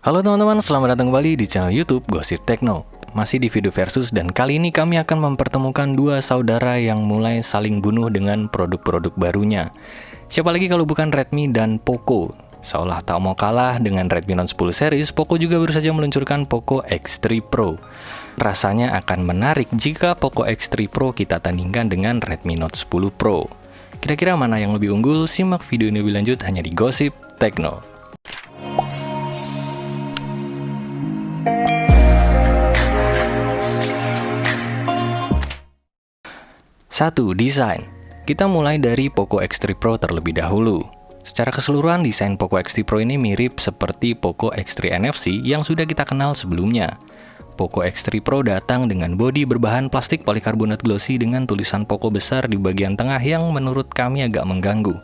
Halo teman-teman, selamat datang kembali di channel YouTube Gosip Tekno. Masih di video versus dan kali ini kami akan mempertemukan dua saudara yang mulai saling bunuh dengan produk-produk barunya. Siapa lagi kalau bukan Redmi dan Poco. Seolah tak mau kalah dengan Redmi Note 10 series, Poco juga baru saja meluncurkan Poco X3 Pro. Rasanya akan menarik jika Poco X3 Pro kita tandingkan dengan Redmi Note 10 Pro. Kira-kira mana yang lebih unggul? Simak video ini lebih lanjut hanya di Gosip Tekno. Satu, desain. Kita mulai dari Poco X3 Pro terlebih dahulu. Secara keseluruhan, desain Poco X3 Pro ini mirip seperti Poco X3 NFC yang sudah kita kenal sebelumnya. Poco X3 Pro datang dengan bodi berbahan plastik polikarbonat glossy dengan tulisan Poco besar di bagian tengah yang menurut kami agak mengganggu.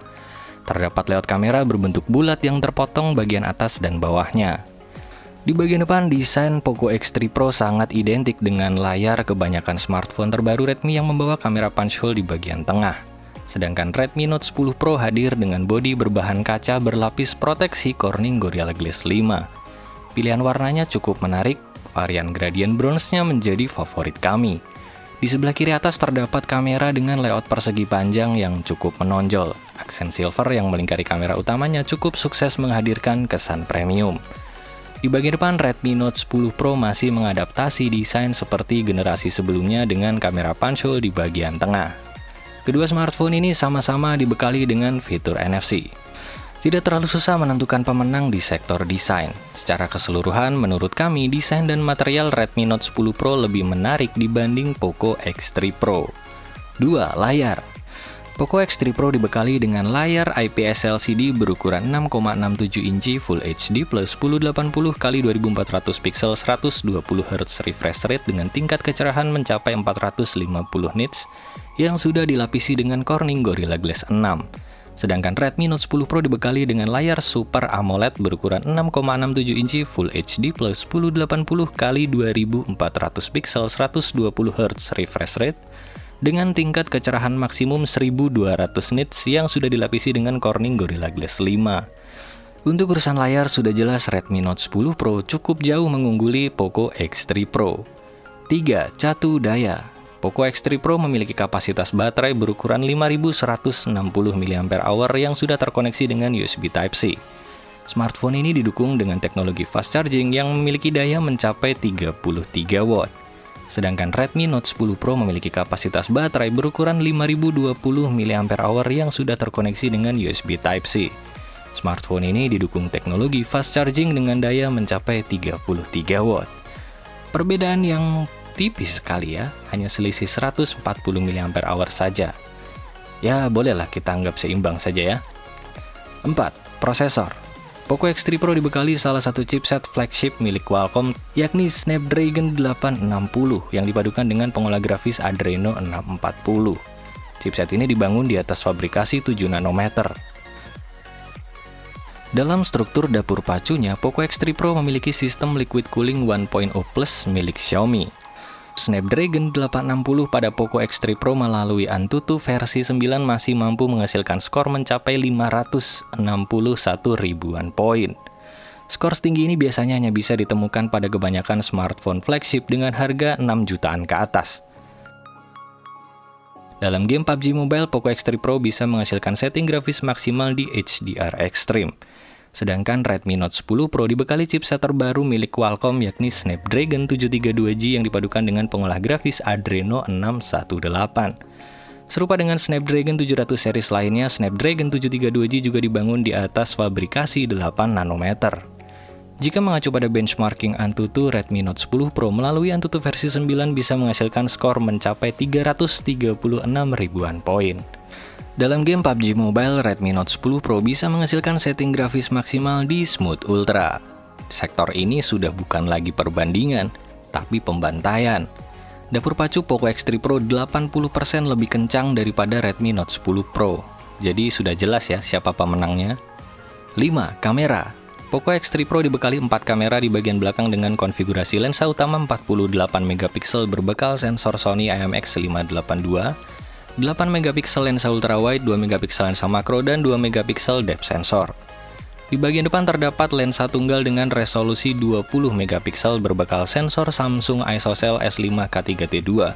Terdapat layout kamera berbentuk bulat yang terpotong bagian atas dan bawahnya. Di bagian depan, desain Poco X3 Pro sangat identik dengan layar kebanyakan smartphone terbaru Redmi yang membawa kamera punch hole di bagian tengah. Sedangkan Redmi Note 10 Pro hadir dengan bodi berbahan kaca berlapis proteksi Corning Gorilla Glass 5. Pilihan warnanya cukup menarik, varian gradient bronze-nya menjadi favorit kami. Di sebelah kiri atas terdapat kamera dengan layout persegi panjang yang cukup menonjol. Aksen silver yang melingkari kamera utamanya cukup sukses menghadirkan kesan premium. Di bagian depan, Redmi Note 10 Pro masih mengadaptasi desain seperti generasi sebelumnya dengan kamera punch hole di bagian tengah. Kedua smartphone ini sama-sama dibekali dengan fitur NFC. Tidak terlalu susah menentukan pemenang di sektor desain. Secara keseluruhan, menurut kami, desain dan material Redmi Note 10 Pro lebih menarik dibanding Poco X3 Pro. 2. Layar. Poco X3 Pro dibekali dengan layar IPS LCD berukuran 6,67 inci Full HD plus 1080x2400 pixel 120Hz refresh rate dengan tingkat kecerahan mencapai 450 nits yang sudah dilapisi dengan Corning Gorilla Glass 6. Sedangkan Redmi Note 10 Pro dibekali dengan layar Super AMOLED berukuran 6,67 inci Full HD plus 1080x2400 pixel 120Hz refresh rate dengan tingkat kecerahan maksimum 1200 nits yang sudah dilapisi dengan Corning Gorilla Glass 5. Untuk urusan layar sudah jelas Redmi Note 10 Pro cukup jauh mengungguli Poco X3 Pro. 3. Catu daya. Poco X3 Pro memiliki kapasitas baterai berukuran 5160 mAh yang sudah terkoneksi dengan USB Type-C. Smartphone ini didukung dengan teknologi fast charging yang memiliki daya mencapai 33 watt. Sedangkan Redmi Note 10 Pro memiliki kapasitas baterai berukuran 5020 mAh yang sudah terkoneksi dengan USB Type-C. Smartphone ini didukung teknologi fast charging dengan daya mencapai 33 watt. Perbedaan yang tipis sekali ya, hanya selisih 140 mAh saja. Ya, bolehlah kita anggap seimbang saja ya. 4. Prosesor. Poco X3 Pro dibekali salah satu chipset flagship milik Qualcomm, yakni Snapdragon 860 yang dipadukan dengan pengolah grafis Adreno 640. Chipset ini dibangun di atas fabrikasi 7 nanometer. Dalam struktur dapur pacunya, Poco X3 Pro memiliki sistem liquid cooling 1.0 Plus milik Xiaomi. Snapdragon 860 pada Poco X3 Pro melalui Antutu versi 9 masih mampu menghasilkan skor mencapai 561 ribuan poin. Skor setinggi ini biasanya hanya bisa ditemukan pada kebanyakan smartphone flagship dengan harga 6 jutaan ke atas. Dalam game PUBG Mobile, Poco X3 Pro bisa menghasilkan setting grafis maksimal di HDR Extreme. Sedangkan Redmi Note 10 Pro dibekali chipset terbaru milik Qualcomm yakni Snapdragon 732G yang dipadukan dengan pengolah grafis Adreno 618. Serupa dengan Snapdragon 700 series lainnya, Snapdragon 732G juga dibangun di atas fabrikasi 8 nanometer. Jika mengacu pada benchmarking Antutu, Redmi Note 10 Pro melalui Antutu versi 9 bisa menghasilkan skor mencapai 336 ribuan poin. Dalam game PUBG Mobile, Redmi Note 10 Pro bisa menghasilkan setting grafis maksimal di Smooth Ultra. Sektor ini sudah bukan lagi perbandingan, tapi pembantaian. Dapur pacu Poco X3 Pro 80% lebih kencang daripada Redmi Note 10 Pro. Jadi sudah jelas ya siapa pemenangnya. 5. Kamera. Poco X3 Pro dibekali 4 kamera di bagian belakang dengan konfigurasi lensa utama 48 megapiksel berbekal sensor Sony IMX582, 8 megapiksel lensa ultrawide, 2 megapiksel lensa makro, dan 2 megapiksel depth sensor. Di bagian depan terdapat lensa tunggal dengan resolusi 20 megapiksel berbekal sensor Samsung ISOCELL S5K3T2.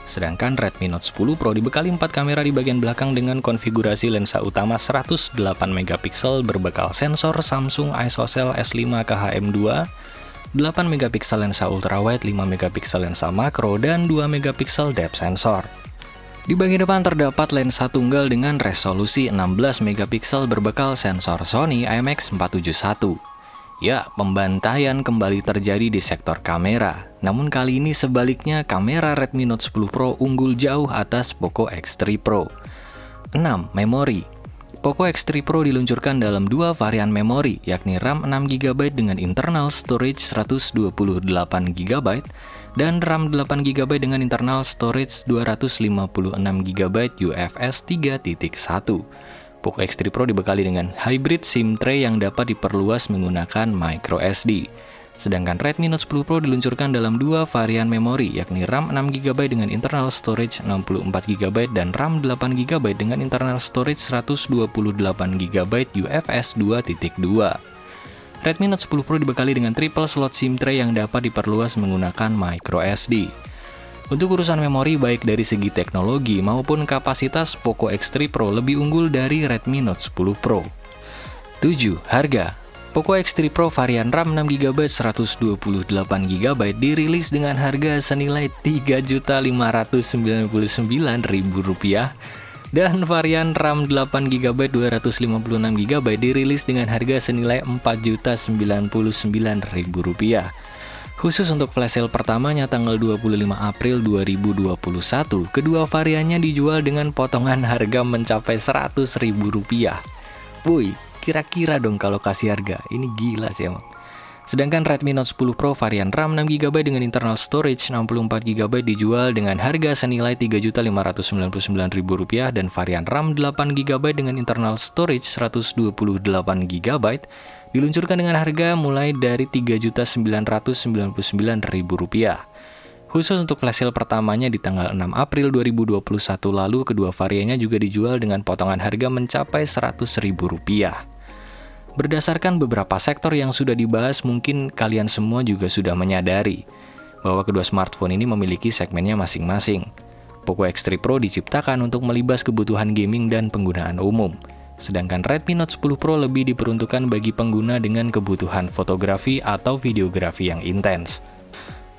Sedangkan Redmi Note 10 Pro dibekali 4 kamera di bagian belakang dengan konfigurasi lensa utama 108 megapiksel berbekal sensor Samsung ISOCELL S5KHM2, 8 megapiksel lensa ultrawide, 5 megapiksel lensa makro, dan 2 megapiksel depth sensor. Di bagian depan terdapat lensa tunggal dengan resolusi 16 megapiksel berbekal sensor Sony IMX471. Ya, pembantaian kembali terjadi di sektor kamera. Namun kali ini sebaliknya, kamera Redmi Note 10 Pro unggul jauh atas Poco X3 Pro. 6. Memori. Poco X3 Pro diluncurkan dalam dua varian memori, yakni RAM 6GB dengan internal storage 128GB dan RAM 8GB dengan internal storage 256GB UFS 3.1. Poco X3 Pro dibekali dengan hybrid SIM tray yang dapat diperluas menggunakan microSD. Sedangkan Redmi Note 10 Pro diluncurkan dalam dua varian memori, yakni RAM 6GB dengan internal storage 64GB dan RAM 8GB dengan internal storage 128GB UFS 2.2. Redmi Note 10 Pro dibekali dengan triple slot SIM tray yang dapat diperluas menggunakan microSD. Untuk urusan memori baik dari segi teknologi maupun kapasitas, Poco X3 Pro lebih unggul dari Redmi Note 10 Pro. 7. Harga. Poco X3 Pro varian RAM 6GB 128GB dirilis dengan harga senilai Rp3.599.000 dan varian RAM 8GB 256GB dirilis dengan harga senilai Rp4.099.000. Khusus untuk flash sale pertamanya tanggal 25 April 2021, kedua variannya dijual dengan potongan harga mencapai Rp100.000. Wuih, kira-kira dong kalau kasih harga, ini gila sih emang. Sedangkan Redmi Note 10 Pro varian RAM 6GB dengan internal storage 64GB dijual dengan harga senilai Rp3.599.000 dan varian RAM 8GB dengan internal storage 128GB diluncurkan dengan harga mulai dari Rp3.999.000. Khusus untuk flash sale pertamanya di tanggal 6 April 2021 lalu, kedua variannya juga dijual dengan potongan harga mencapai Rp100.000. Berdasarkan beberapa sektor yang sudah dibahas, mungkin kalian semua juga sudah menyadari bahwa kedua smartphone ini memiliki segmennya masing-masing. Poco X3 Pro diciptakan untuk melibas kebutuhan gaming dan penggunaan umum, sedangkan Redmi Note 10 Pro lebih diperuntukkan bagi pengguna dengan kebutuhan fotografi atau videografi yang intens.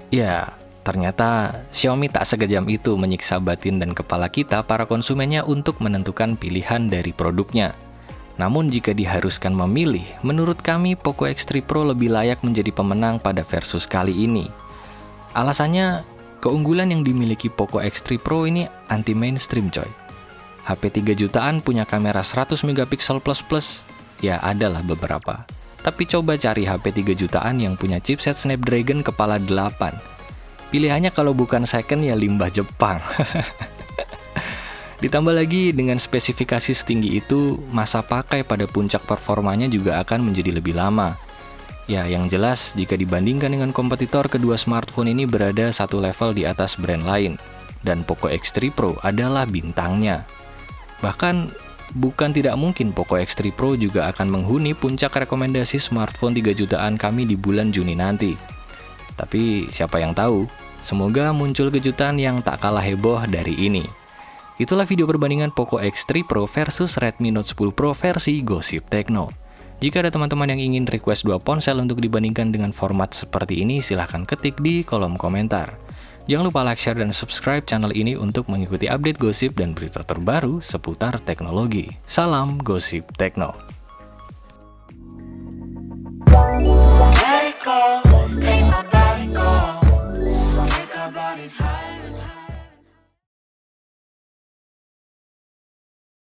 Ya, ternyata Xiaomi tak sekejam itu menyiksa batin dan kepala kita para konsumennya untuk menentukan pilihan dari produknya. Namun jika diharuskan memilih, menurut kami Poco X3 Pro lebih layak menjadi pemenang pada versus kali ini. Alasannya, keunggulan yang dimiliki Poco X3 Pro ini anti mainstream coy. HP 3 jutaan punya kamera 100 megapiksel plus, ya adalah beberapa. Tapi coba cari HP 3 jutaan yang punya chipset Snapdragon kepala 8. Pilihannya kalau bukan second ya limbah Jepang. Ditambah lagi dengan spesifikasi setinggi itu, masa pakai pada puncak performanya juga akan menjadi lebih lama. Ya, yang jelas jika dibandingkan dengan kompetitor, kedua smartphone ini berada satu level di atas brand lain. Dan Poco X3 Pro adalah bintangnya. Bahkan, bukan tidak mungkin Poco X3 Pro juga akan menghuni puncak rekomendasi smartphone 3 jutaan kami di bulan Juni nanti. Tapi siapa yang tahu, semoga muncul kejutan yang tak kalah heboh dari ini. Itulah video perbandingan Poco X3 Pro versus Redmi Note 10 Pro versi Gossip Tekno. Jika ada teman-teman yang ingin request dua ponsel untuk dibandingkan dengan format seperti ini, silahkan ketik di kolom komentar. Jangan lupa like, share, dan subscribe channel ini untuk mengikuti update gosip dan berita terbaru seputar teknologi. Salam Gossip Tekno. Let it go, let my body go.